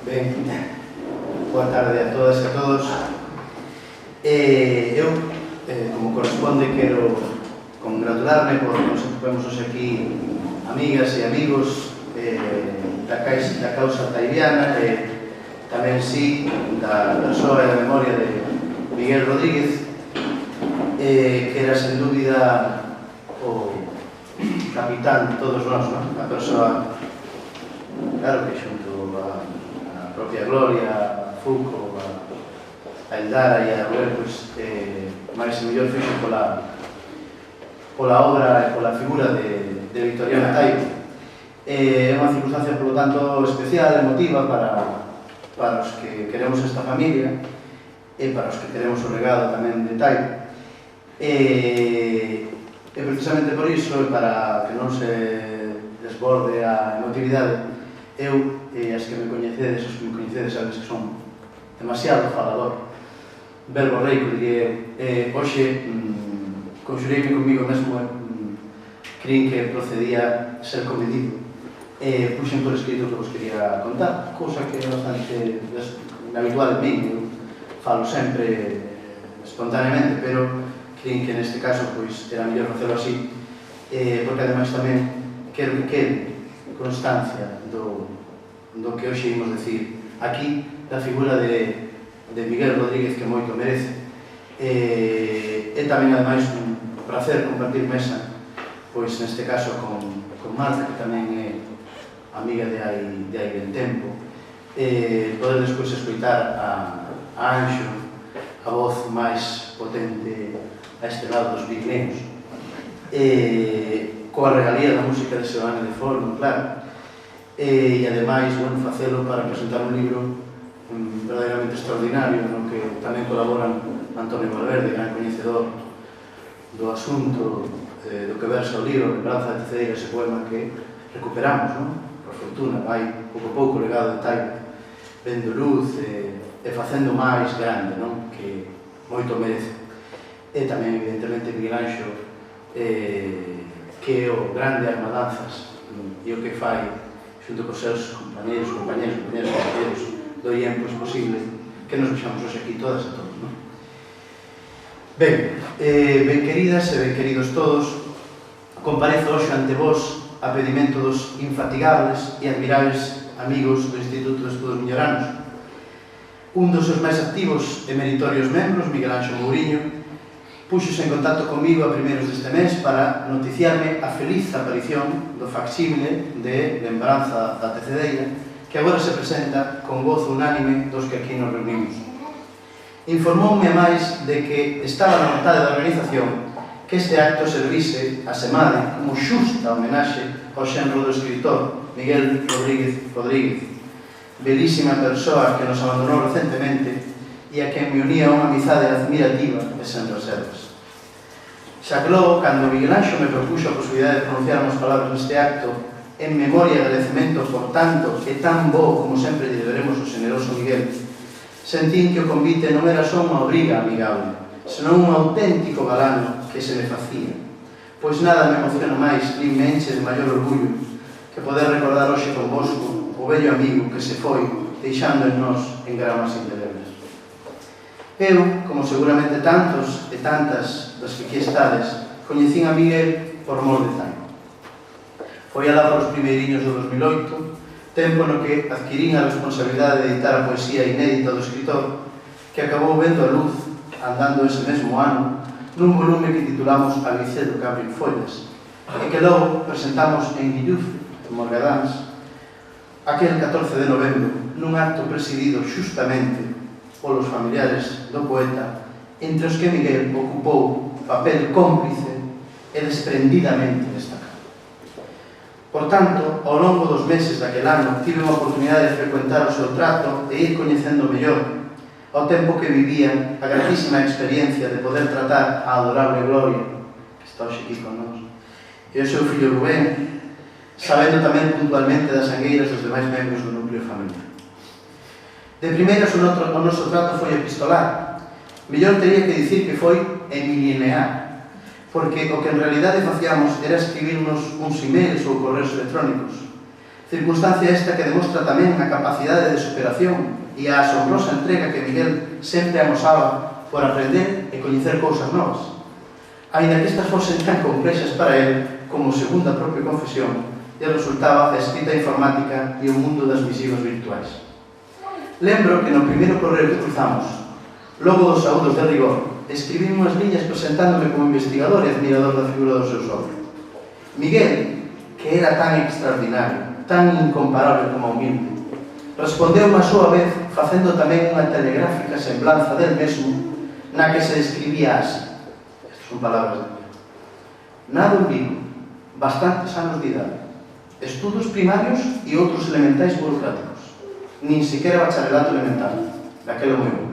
Ben, boa tarde a todas e a todos. Eu, como corresponde, quero congratularme porque nos atopemos hoxe aquí amigas e amigos da causa taibiana e tamén sí da persoa e da memoria de Miguel Rodríguez, que era sen dúbida o capitán de todos nós, a persoa, claro que xunto a propia Gloria, a Foucault, a Eldara e a Ruel, máis e mellor fixo pola obra e pola figura de Victoriana Taibo. É unha circunstancia, polo tanto, especial, emotiva para os que queremos esta familia e para os que queremos o regalo tamén de Taibo. E precisamente por iso, e para que non se desborde a emotividade, eu, e as que me coñecedes, os que me coñecedes, sabes que son demasiado falador, verborreico, diría, hoxe conxureime comigo mesmo e creín que procedía ser comedido. Puxen por escrito que vos quería contar, cousa que é bastante habitual en min, eu falo sempre espontaneamente, pero creín que neste caso era mellor facelo así, porque ademais tamén quero que quede constancia do que hoxe imos decir aquí, da figura de Miguel Rodríguez, que moito merece. É tamén ademais un placer compartir mesa, pois neste caso con Marta, que tamén é amiga de hai ben tempo, poder despois escoitar a Anxo, a voz máis potente a este lado dos Pirineos, coa regalía da música de Seoane de Forno, claro, e ademais, bueno, facelo para presentar un libro verdadeiramente extraordinario, no que tamén colaboran Antonio Valverde, gran coñecedor do asunto do que versa o libro, Lembranza de Tecedeira, ese poema que recuperamos, non? Por fortuna, vai pouco a pouco legado de Taibo, vendo luz e facendo máis grande, non? Que moito merece. E tamén, evidentemente, Miguel Anxo, que é o grande armadanzas e o que fai xunto cos seus compañeros, do IEM, pois posible que nos vexamos hoxe aquí todas e todos, non? Ben, ben queridas e ben queridos todos, comparezo hoxe ante vós a pedimento dos infatigables e admirables amigos do Instituto de Estudos Milloranos. Un dos seus máis activos e meritorios membros, Miguel Anxo Mouriño, puxose en contacto comigo a primeiros deste mes para noticiarme a feliz aparición do facsímile de Lembranza da Tecedeira, que agora se presenta con gozo unánime dos que aquí nos reunimos. Informoume a máis de que estaba na vontade da organización que este acto servise a semana como xusta homenaxe ao xenro do escritor Miguel Rodríguez, belísima persoa que nos abandonou recentemente e a quen me unía unha amizade admirativa e sen reservas. Xa que logo, cando Miguel Anxo me propuxo a posibilidade de pronunciar unhas palabras neste acto, en memoria e agradecemento por tanto e tan bo como sempre lle deberemos ao generoso Miguel, sentín que o convite non era só unha obriga amigable, senón un auténtico galano que se me facía, pois nada me emociona máis nin me enche de maior orgullo que poder recordar hoxe convosco o bello amigo que se foi deixando en nós en gramas indelebles. Eu, como seguramente tantos e tantas das que aquí estades, coñecín a Miguel por mor de Taibo. Foi alá por os primeiriños do 2008, tempo no que adquirín a responsabilidade de editar a poesía inédita do escritor, que acabou vendo a luz, andando ese mesmo ano, nun volume que titulamos Avicedo que abre follas, e que logo presentamos en Guilluf, en Morgadáns, aquel 14 de novembro, nun acto presidido xustamente polos familiares do poeta, entre os que Miguel ocupou papel cómplice e desprendidamente destacado. Por tanto, ao longo dos meses daquel ano, tive unha oportunidade de frecuentar o seu trato e ir coñecendo mellor, ao tempo que vivía a gratísima experiencia de poder tratar a adorable Gloria, que está hoxe aquí con nós, e o seu fillo Rubén, sabendo tamén puntualmente das sangueiras dos demais membros do núcleo familiar. De primeiras, o noso trato foi epistolar. Mellor teria que dicir que foi emilinear, porque o que en realidade facíamos era escribirnos uns emails ou correos electrónicos. Circunstancia esta que demostra tamén a capacidade de superación e a asombrosa entrega que Miguel sempre amosaba por aprender e coñecer cousas novas. Ainda que estas fosen tan complexas para él como, segundo a propia confesión, lle resultaba a escrita informática e o mundo das visivas virtuais. Lembro que no primeiro correo que cruzamos, logo dos saúdos de rigor, escribí unhas liñas presentándome como investigador e admirador da figura do seu sogro. Miguel, que era tan extraordinario, tan incomparable como humilde, respondeu a súa vez facendo tamén unha telegráfica semblanza del mesmo na que se describía así. Estas son palabras de Miguel. Nado en Vigo, bastantes anos de idade, estudos primarios e outros elementais burocráticos, nin sequera bacharelato elemental, daquelo moi bom.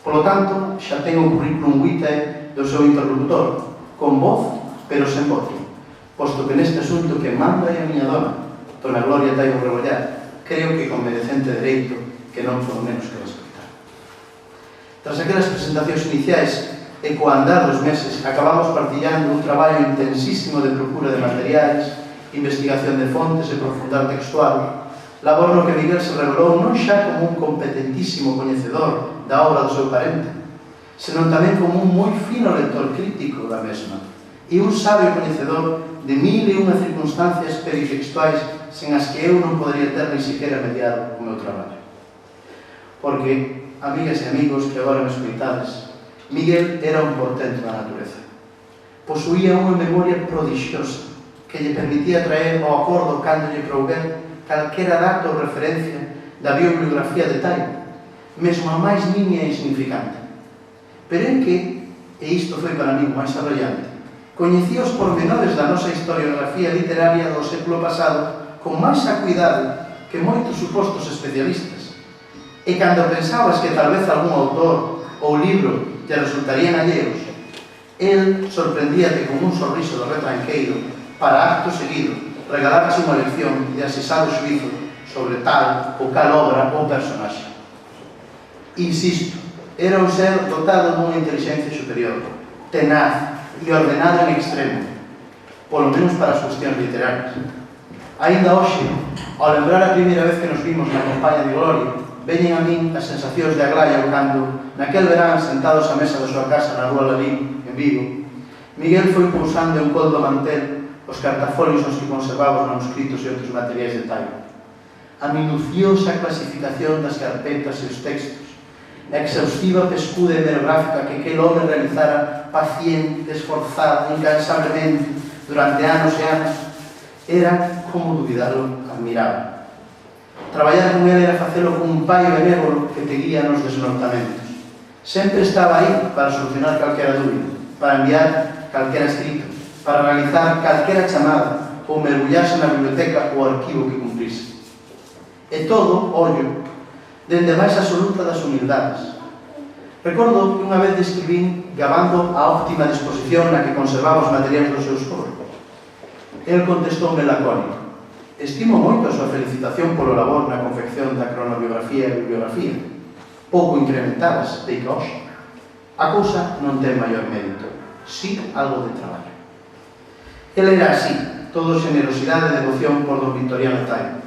Polo tanto, xa ten o currículum vitae do seu interlocutor, con voz, pero sen voto, posto que neste asunto que manda é a miña dona, dona Gloria Taibo Rebollar, creo que con merecente dereito que non por menos que respectar. Tras aquelas presentacións iniciais e co andar dos meses, acabamos partillando un traballo intensísimo de procura de materiais, investigación de fontes e profundar textual, labor no que Miguel se revelou non xa como un competentísimo coñecedor da obra do seu parente, senón tamén como un moi fino lector crítico da mesma e un sabio coñecedor de mil e unha circunstancias perifextuais sen as que eu non podería ter ni siquiera mediado o meu traballo. Porque, amigas e amigos que agora me escoitades, Miguel era un portento da natureza. Posuía unha memoria prodigiosa que lle permitía traer ao acordo cando lle prouver calquera dato ou referencia da bibliografía de Taibo, mesmo a máis nimia e insignificante. Pero é que, e isto foi para mí máis arrollante, coñecía os pormenores da nosa historiografía literaria do século pasado con máis acuidado que moitos supostos especialistas. E cando pensabas que tal vez algún autor ou libro te resultarían alleos, el sorprendíate con un sorriso de retranqueiro para acto seguido regalarche unha lección de asesado xuizo sobre tal ou cal obra ou personaxe. Insisto, era un ser dotado dunha inteligencia superior, tenaz e ordenado en extremo, polo menos para as cuestións literarias. Ainda hoxe, ao lembrar a primeira vez que nos vimos na compañía de Gloria, veñen a min as sensacións de Aglaya cando, naquel verán, sentados á mesa da súa casa na rúa Lalín, en Vigo, Miguel foi pousando en col do mantel os cartafolios nos que conservaba os manuscritos e outros materiais de Taibo. A minuciosa clasificación das carpetas e os textos, a exhaustiva pescuda hemerográfica que aquel home realizara paciente, esforzado, incansablemente durante anos e anos, era, como dubidarlo, admirable. Traballar con ele era facelo con un pai benévolo que te guía nos desnortamentos. Sempre estaba aí para solucionar calquera dúbida, para enviar calquera escrito, para realizar calquera chamada ou mergullarse na biblioteca ou arquivo que cumplise. E todo, ollo, dende a máis absoluta das humildades. Recordo que unha vez describín gabando a óptima disposición na que conservaba os materiais do seu sogro. El contestoume lacónico: estimo moito a súa felicitación polo labor na confección da cronobiografía e bibliografía, pouco incrementadas, de hoxe. A cousa non ten maior mérito, si algo de traballo. Ele era así, todo generosidade e devoción por don Victoriano Taibo.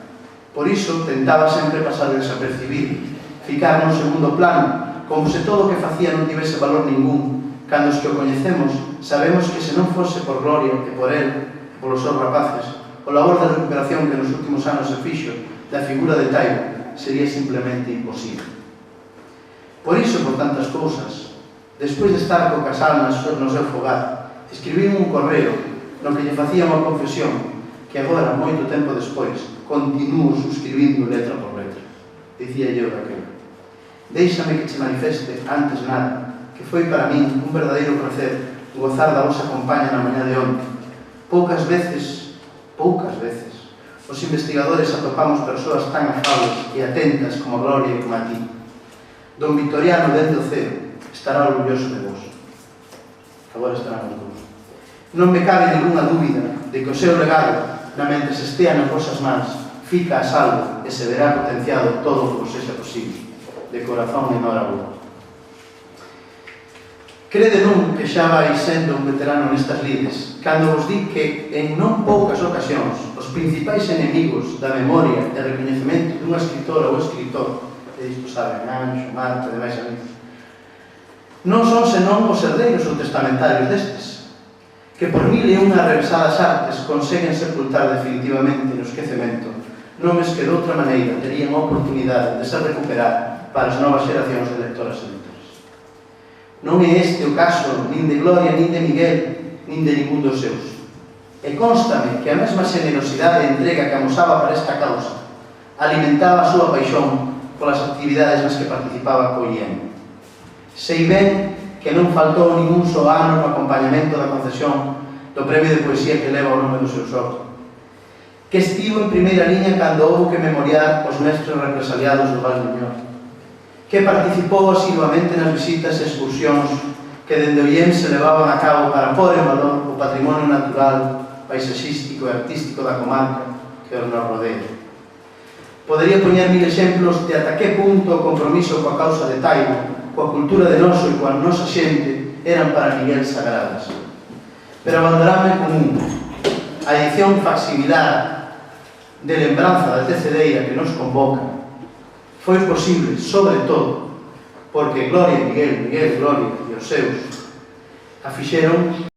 Por iso, tentaba sempre pasar desapercibido, ficar nun segundo plano, como se todo o que facía non tivese valor ningún, cando os que o coñecemos sabemos que se non fose por Gloria e por él, e polos seus rapaces, o labor de recuperación que nos últimos anos se fixo da figura de Taibo sería simplemente imposible. Por iso, por tantas cousas, despois de estar co casal no seu fogar, escribín un correo no que lle facía unha confesión que agora, moito tempo despois, continuo suscribindo letra por letra. Dicía eu daquela: déixame que che manifeste, antes nada, que foi para min un verdadeiro placer gozar da vosa compañía na mañá de onte. Poucas veces, os investigadores atopamos persoas tan afables e atentas como a Gloria e como a ti. Don Victoriano, dende o ceo, estará orgulloso de vos. Agora estarán os dous. Non me cabe ninguna dúbida de que o seu legado, na mentres estea nas vosas mans, fica a salvo e se verá potenciado todo o que vos sexa posible. De corazón enhorabuena. Crede non que xa vai sendo un veterano nestas lides, cando vos di que en non poucas ocasións os principais enemigos da memoria e recoñecemento dunha escritora ou escritor, e isto saben, Anxo, Marta, e demais amigos, non son senón os herdeiros ou testamentarios destes, que por mil e unha revesadas artes conseguen sepultar definitivamente no esquecemento nomes que de outra maneira terían a oportunidade de se recuperar para as novas xeracións de lectoras e lectores. Non é este o caso nin de Gloria, nin de Miguel, nin de ningún dos seus. E constame que a mesma xenerosidade e entrega que amosaba para esta causa alimentaba a súa paixón polas actividades nas que participaba collendo. Sei ben que non faltou ningún só ano no acompañamento da concesión do premio de poesía que leva o nome do seu xorto, que estivo en primeira liña cando houve que memoriar os mestres represaliados do Val Miñor, que participou asiduamente nas visitas e excursións que dende Ollén se levaban a cabo para pôr en valor o patrimonio natural, paisaxístico e artístico da comarca que nos rodea. Podería poñer mil exemplos de ata que punto o compromiso coa causa de Taibo, coa cultura de noso e coa nosa xente eran para Miguel sagradas. Pero abandonáme común, a edición facsimilar de lembranza da tecedeira que nos convoca foi posible, sobre todo, porque Gloria, Miguel, Gloria e os seus a fixeron